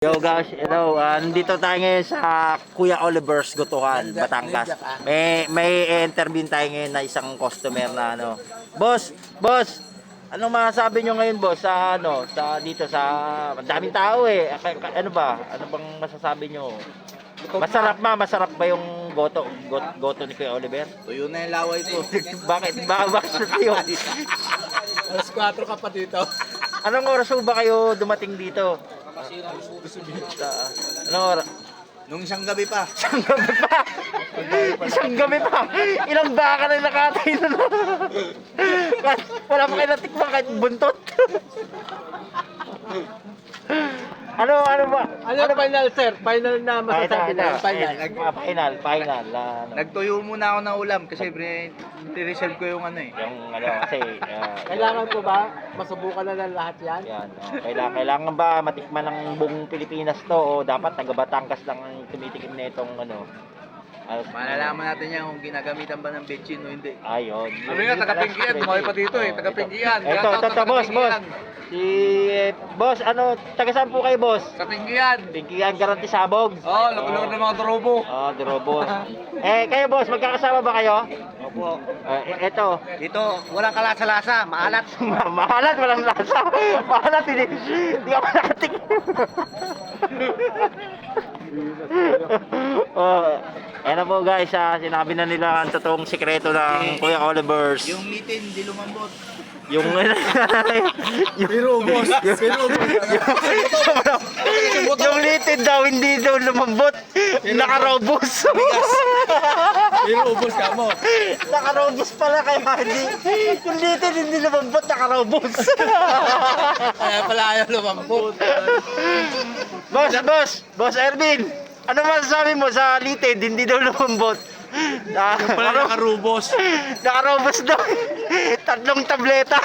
Yo guys, nandito tayo ngayon sa Kuya Oliver's Gotohan, Batangas. May interview tayo ngayon na isang customer na ano. Boss, anong masasabi nyo ngayon boss sa dito sa daming tao eh. Ano ba? Ano bang masasabi nyo? Masarap ba yung goto ni Kuya Oliver? Tuyo na yung laway ko. Bakit kayo? Alas 4 ka pa dito. Anong oras ba kayo dumating dito? Anong oras? Nung isang gabi pa. Isang gabi pa. Ilang baka na nakatay na. Wala pa kayo natikman kahit buntot. Ano ba? Ano final sir? Final na masasabi na. Final. Nagtuyo muna ako ng ulam kasi reserve ko yung ano eh. Yung kasi Kailangan po ba masubukan na ng lahat yan? yan. Kailangan ba matikman ng buong Pilipinas to o dapat taga Batangas lang ang tumitikim na itong Malalaman natin yan kung ginagamitan ba ng betchin o hindi. Ayun. Ano yan, taga-Pinggian, tumayo pa dito eh, taga-Pinggian. Ito, boss. Si boss, taga saan po kayo, boss? Sa Pinggian. Pinggian Garanti Sabog. Oh, lako-lako ng mga drobo. Drobo. Kayo, boss, magkakasama ba kayo? Opo. Ito. Dito, walang kalasa-lasa, maalat. Maalat, walang lasa. Maalat, hindi ako nakatik. Ayan po guys, sinabi na nila ang totoong sikreto ng Kuya Oliver's. Yung litin, di lumambot. Yung Pinubos. yung litid daw hindi daw lumambot, nakarobos. Pinubos ka mo. Nakarobos pala kaya hindi. Yung litid hindi lumambot, nakarobos. Kaya pala ayaw lumambot. Boss Ervin, ano masasabi mo sa litid hindi daw lumambot? Pala nakarubos. Nakarobos daw. 3 tableta.